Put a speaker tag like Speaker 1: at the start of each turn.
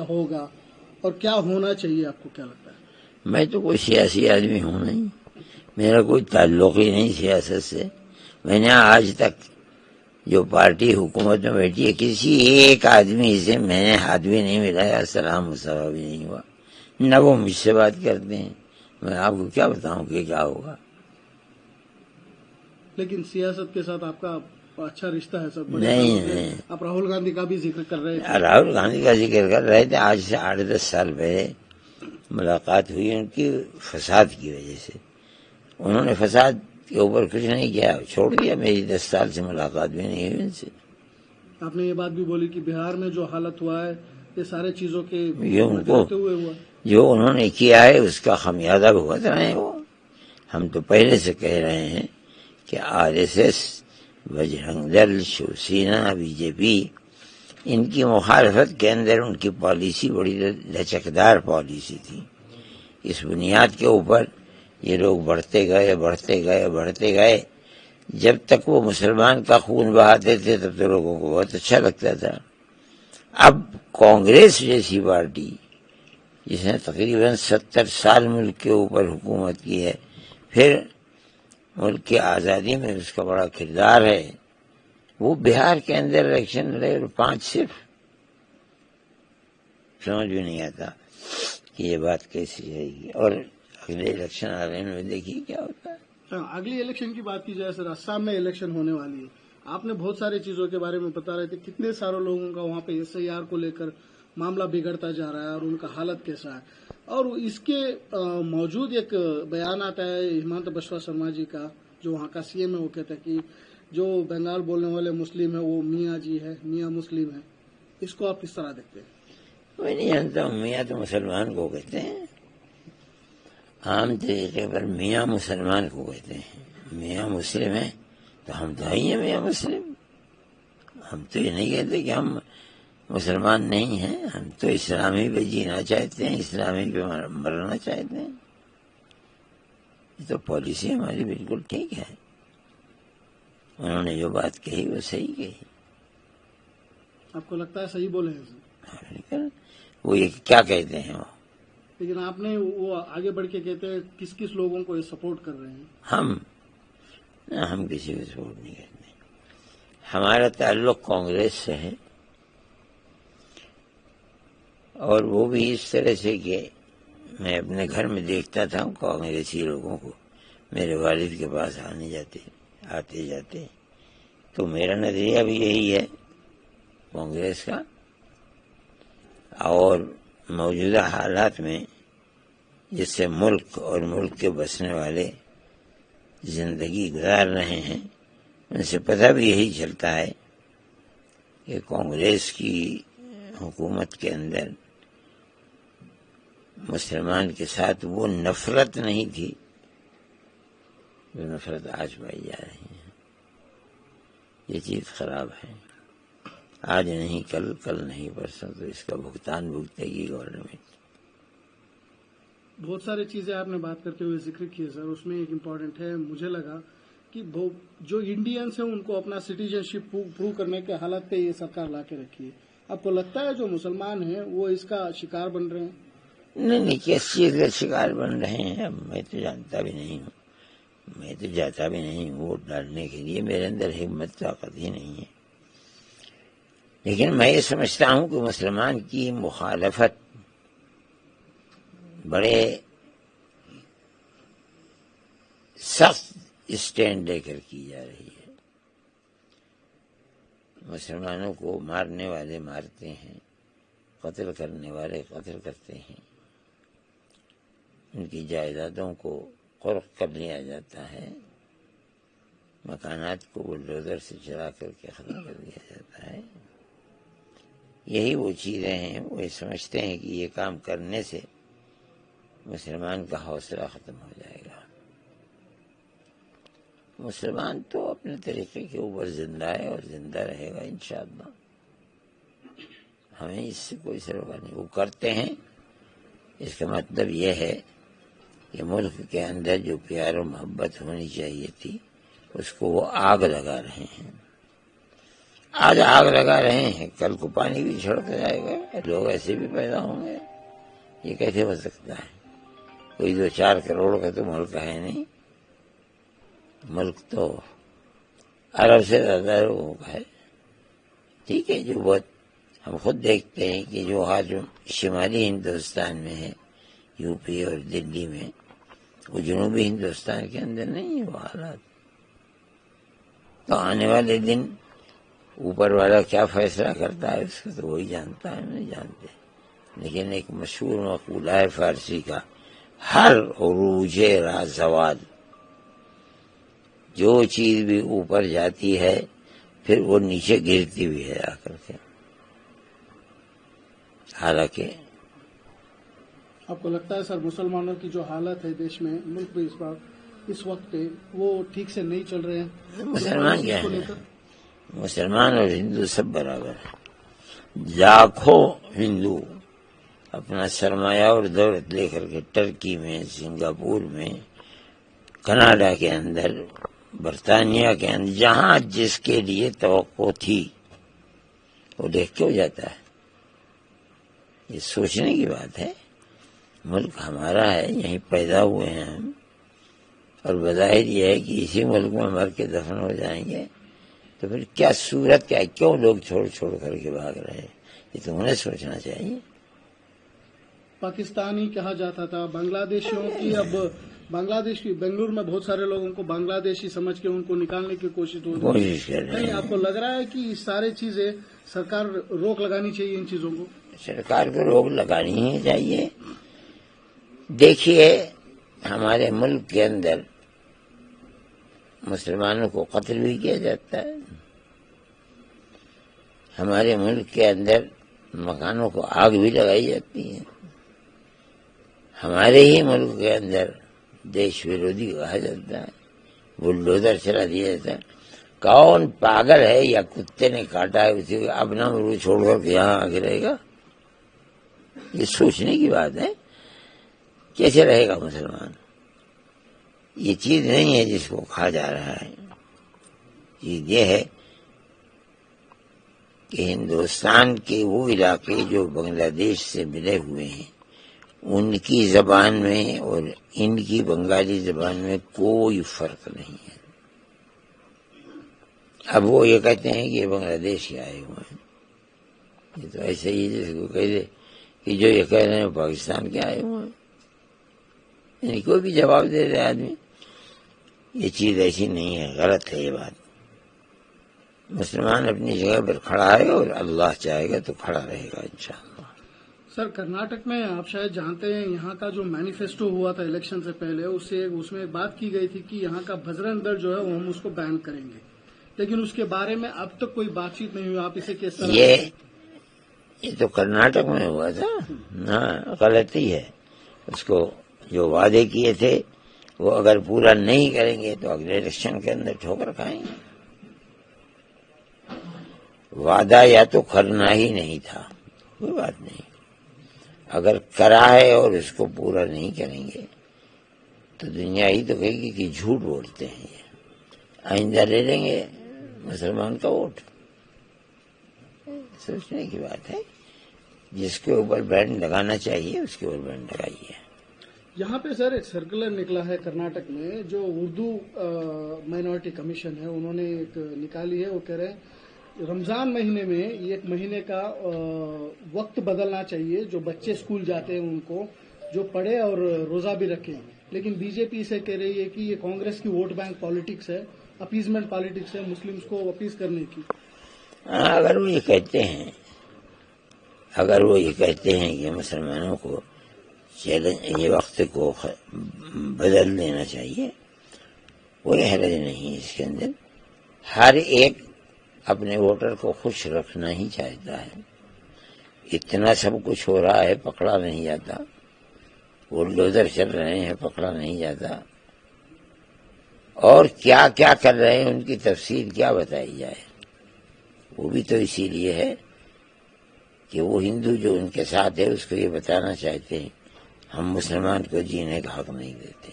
Speaker 1: ہوگا اور کیا ہونا چاہیے، آپ کو کیا لگتا ہے؟
Speaker 2: میں تو کوئی سیاسی آدمی ہوں نہیں، میرا کوئی تعلق ہی نہیں سیاست سے. میں نے آج تک جو پارٹی حکومت میں بیٹھی ہے کسی ایک آدمی سے میں نے ہاتھ بھی نہیں ملایا، سلام مصافحہ بھی نہیں ہوا، نہ وہ مجھ سے بات کرتے ہیں. میں آپ کو کیا بتاؤں کہ کیا ہوگا.
Speaker 1: لیکن سیاست کے ساتھ آپ کا اچھا رشتہ ہے سب.
Speaker 2: نہیں،
Speaker 1: آپ راہل گاندھی کا بھی ذکر کر رہے تھے.
Speaker 2: راہل گاندھی کا ذکر کر رہے تھے. آج سے 8-10 سال پہلے ملاقات ہوئی ان کی فساد کی وجہ سے. انہوں نے فساد کے اوپر کچھ نہیں کیا، چھوڑ دیا. میری 10 سال سے ملاقات بھی نہیں ہوئی ان سے.
Speaker 1: آپ نے یہ بات بھی بولی کہ بہار میں جو حالت ہوا ہے یہ سارے چیزوں کے
Speaker 2: ان کو
Speaker 1: ہوتے ہوئے ہوا.
Speaker 2: جو انہوں نے کیا ہے اس کا خمیازہ بھگت رہے ہیں وہ. ہم تو پہلے سے کہہ رہے ہیں کہ RSS، بجرنگ دل، شیوسینا، BJP، ان کی مخالفت کے اندر ان کی پالیسی بڑی لچکدار پالیسی تھی. اس بنیاد کے اوپر یہ لوگ بڑھتے گئے. جب تک وہ مسلمان کا خون بہاتے تھے تب تو لوگوں کو بہت اچھا لگتا تھا. اب کانگریس جیسی پارٹی جس نے تقریباً 70 سال ملک کے اوپر حکومت کی ہے، پھر ملک کی آزادی میں اس کا بڑا کردار ہے، وہ بہار کے اندر الیکشن لڑے اور 5 صرف. سمجھ بھی نہیں آتا کہ یہ بات کیسی رہے گی. اور اگلے الیکشن آ رہے ہیں، دیکھیے کیا ہوتا ہے.
Speaker 1: اگلی الیکشن کی بات کی جائے سر، آسام میں الیکشن ہونے والی ہے. آپ نے بہت ساری چیزوں کے بارے میں بتا رہے تھے، کتنے سارے لوگوں کا وہاں پہ SIR کو لے کر معاملہ بگڑتا جا رہا ہے اور ان کا حالت کیسا ہے. اور اس کے موجود ایک بیان آتا ہے ہمانتا بسوا شرما جی کا، جو وہاں کا CM ہے. وہ کہتا ہے کہ جو بنگال بولنے والے مسلم ہیں وہ میاں جی ہے، میاں مسلم ہے. اس کو آپ کس طرح دیکھتے ہیں؟
Speaker 2: میں نہیں جانتا ہوں. میاں تو مسلمان کو کہتے ہیں، عام طریقے پر میاں مسلمان کو کہتے ہیں. میاں مسلم ہے تو ہم تو ہی ہیں میاں مسلم. ہم تو یہ نہیں کہتے کہ ہم مسلمان نہیں ہیں. ہم تو اسلامی پہ جینا چاہتے ہیں، اسلامی پہ مرنا چاہتے ہیں. یہ تو پالیسی ہماری بالکل ٹھیک ہے. انہوں نے جو بات کہی وہ صحیح کہی.
Speaker 1: آپ کو لگتا ہے صحیح بولے ہیں؟
Speaker 2: وہ یہ کیا کہتے ہیں وہ،
Speaker 1: لیکن آپ نے وہ آگے بڑھ کے کہتے ہیں کس کس لوگوں کو یہ سپورٹ کر رہے ہیں.
Speaker 2: ہم کسی کو سپورٹ نہیں کرتے. ہمارا تعلق کانگریس سے ہے، اور وہ بھی اس طرح سے کہ میں اپنے گھر میں دیکھتا تھا کانگریسی لوگوں کو میرے والد کے پاس آتے جاتے. تو میرا نظریہ بھی یہی ہے کانگریس کا. اور موجودہ حالات میں جس سے ملک اور ملک کے بسنے والے زندگی گزار رہے ہیں، ان سے پتہ بھی یہی چلتا ہے کہ کانگریس کی حکومت کے اندر مسلمان کے ساتھ وہ نفرت نہیں تھی جو نفرت آج پائی جا رہی ہے. یہ چیز خراب ہے. آج نہیں کل، کل نہیں پرسوں، تو اس کا بھگتان بھگتے گی گورنمنٹ.
Speaker 1: بہت ساری چیزیں آپ نے بات کرتے ہوئے ذکر کیے سر. اس میں ایک امپورٹنٹ ہے، مجھے لگا کہ جو انڈینس ہیں ان کو اپنا سٹیزن شپ پروو کرنے کے حالت پہ یہ سرکار لا کے رکھی ہے. آپ کو لگتا ہے جو مسلمان ہیں وہ اس کا شکار بن رہے ہیں؟
Speaker 2: نہیں، کس چیز کا شکار بن رہے ہیں اب میں تو جانتا بھی نہیں ہوں. میں تو جاتا بھی نہیں ووٹ ڈالنے کے لیے. میرے اندر ہمت طاقت ہی نہیں ہے. لیکن میں یہ سمجھتا ہوں کہ مسلمان کی مخالفت بڑے سخت اسٹینڈ لے کر کی جا رہی ہے. مسلمانوں کو مارنے والے مارتے ہیں، قتل کرنے والے قتل کرتے ہیں، ان کی جائیدادوں کو قرق کر لیا جاتا ہے، مکانات کو بلڈوزر سے چلا کر کے ختم کر دیا جاتا ہے. یہی وہ چیزیں ہیں. وہ یہ سمجھتے ہیں کہ یہ کام کرنے سے مسلمان کا حوصلہ ختم ہو جائے گا. مسلمان تو اپنے طریقے کے اوپر زندہ ہے اور زندہ رہے گا انشاءاللہ. ہمیں اس سے کوئی سروکار نہیں. وہ کرتے ہیں، اس کا مطلب یہ ہے کہ ملک کے اندر جو پیار و محبت ہونی چاہیے تھی اس کو وہ آگ لگا رہے ہیں. آج آگ لگا رہے ہیں، کل کو پانی بھی چھڑکتا جائے گا، لوگ ایسے بھی پیدا ہوں گے، یہ کیسے ہو سکتا ہے؟ کوئی 2-4 کروڑ کا تو ملک ہے نہیں، ملک تو ارب سے زیادہ لوگوں کا ہے۔ ٹھیک ہے، جو بہت ہم خود دیکھتے ہیں کہ جو آج شمالی ہندوستان میں ہے، یو پی اور دلی میں، وہ جنوبی ہندوستان کے اندر نہیں ہے وہ حالات۔ تو آنے والے دن اوپر والا کیا فیصلہ کرتا ہے اس کو تو وہی جانتا ہے، نہیں جانتے۔ لیکن ایک مشہور مقولہ ہے فارسی کا، ہر عروج را زوال، جو چیز بھی اوپر جاتی ہے پھر وہ نیچے گرتی بھی ہے آ کر کے۔ حالانکہ
Speaker 1: آپ کو لگتا ہے سر مسلمانوں کی جو حالت ہے دیش میں، ملک میں اس وقت پہ وہ ٹھیک سے نہیں چل رہے ہیں؟
Speaker 2: مسلمان کیا ہے؟ مسلمان اور ہندو سب برابر ہیں۔ لاکھوں ہندو اپنا سرمایہ اور دولت لے کر کے ٹرکی میں، سنگاپور میں، کینیڈا کے اندر، برطانیہ کے اندر، جہاں جس کے لیے توقع تھی وہ دیکھ کے ہو جاتا ہے۔ یہ سوچنے کی بات ہے، ملک ہمارا ہے، یہیں پیدا ہوئے ہیں ہم، اور بظاہر یہ ہے کہ اسی ملک میں مر کے دفن ہو جائیں گے، تو پھر کیا صورت کیا، کیوں لوگ چھوڑ کر کے بھاگ رہے ہیں؟ یہ تو انہیں سوچنا چاہیے۔
Speaker 1: پاکستانی کہا جاتا تھا، بنگلہ دیشیوں کی اب بنگلہ دیش کی بنگلور میں بہت سارے لوگوں کو بنگلہ دیشی سمجھ کے ان کو نکالنے کی کوشش ہو رہی ہے۔
Speaker 2: کر رہے
Speaker 1: نہیں،
Speaker 2: ہیں۔
Speaker 1: آپ کو لگ رہا ہے کہ یہ ساری چیزیں سرکار روک لگانی چاہیے ان چیزوں کو؟
Speaker 2: سرکار کو روک لگانی ہی چاہیے۔ دیکھیے، ہمارے ملک کے اندر مسلمانوں کو قتل بھی کیا جاتا ہے، ہمارے ملک کے اندر مکانوں کو آگ بھی لگائی جاتی ہے، ہمارے ہی ملک کے اندر دیش ویرودھی کہا جاتا ہے، بلڈوزر چلا دیا جاتا ہے۔ کون پاگل ہے یا کتے نے کاٹا ہے اسی کو اپنا ملک چھوڑ کر کے یہاں آگے رہے گا؟ یہ سوچنے کی بات ہے، کیسے رہے گا مسلمان؟ یہ چیز نہیں ہے جس کو کھا جا رہا ہے، چیز یہ ہے کہ ہندوستان کے وہ علاقے جو بنگلہ دیش سے ملے ہوئے ہیں، ان کی زبان میں اور ان کی بنگالی زبان میں کوئی فرق نہیں ہے۔ اب وہ یہ کہتے ہیں کہ یہ بنگلہ دیش کے آئے ہوئے ہیں، یہ تو ایسے ہی جیسے کو کہہ دے کہ جو یہ کہہ رہے ہیں پاکستان کے آئے ہوئے ہیں، یعنی کوئی بھی جواب دے رہے آدمی۔ یہ چیز ایسی نہیں ہے، غلط ہے یہ بات۔ مسلمان اپنی جگہ پر کھڑا ہے اور اللہ چاہے گا تو کھڑا رہے گا انشاءاللہ۔
Speaker 1: سر، کرناٹک میں آپ شاید جانتے ہیں، یہاں کا جو مینیفیسٹو ہوا تھا الیکشن سے پہلے، اس میں ایک بات کی گئی تھی کہ یہاں کا بجرنگ دل جو ہے وہ ہم اس کو بین کریں گے، لیکن اس کے بارے میں اب تک کوئی بات چیت نہیں ہوئی۔ آپ اسے کس طرح؟
Speaker 2: یہ تو کرناٹک میں ہوا تھا، ہاں، غلطی ہے۔ اس کو جو وعدے کیے تھے وہ اگر پورا نہیں کریں گے تو اگلے الیکشن کے اندر ٹھوکر کھائیں گے۔ وعدہ یا تو کرنا ہی نہیں تھا، کوئی بات نہیں، اگر کرا ہے اور اس کو پورا نہیں کریں گے تو دنیا ہی تو کہے گی کہ جھوٹ بولتے ہیں، یہ آئندہ لے لیں گے مسلمان کا ووٹ۔ سوچنے کی بات ہے، جس کے اوپر بینڈ لگانا چاہیے اس کے اوپر بینڈ لگائیے۔
Speaker 1: یہاں پہ سر ایک سرکولر نکلا ہے کرناٹک میں، جو اردو مائنورٹی کمیشن ہے انہوں نے ایک نکالی ہے، وہ کہہ رہے ہیں رمضان مہینے میں ایک مہینے کا وقت بدلنا چاہیے، جو بچے اسکول جاتے ہیں ان کو جو پڑھے اور روزہ بھی رکھیں، لیکن بی جے پی سے کہہ رہی ہے کہ یہ کانگریس کی ووٹ بینک پالیٹکس ہے، اپیزمنٹ پالیٹکس ہے، مسلمس کو اپیز کرنے کی۔
Speaker 2: اگر وہ یہ کہتے ہیں کہ مسلمانوں کو یہ وقت کو بدل دینا چاہیے، کوئی حرج نہیں اس کے اندر۔ ہر ایک اپنے ووٹر کو خوش رکھنا ہی چاہتا ہے۔ اتنا سب کچھ ہو رہا ہے، پکڑا نہیں جاتا، بلڈوزر چل رہے ہیں، پکڑا نہیں جاتا، اور کیا کیا کر رہے ہیں ان کی تفصیل کیا بتائی جائے؟ وہ بھی تو اسی لیے ہے کہ وہ ہندو جو ان کے ساتھ ہے اس کو یہ بتانا چاہتے ہیں ہم مسلمان کو جینے کا حق نہیں دیتے۔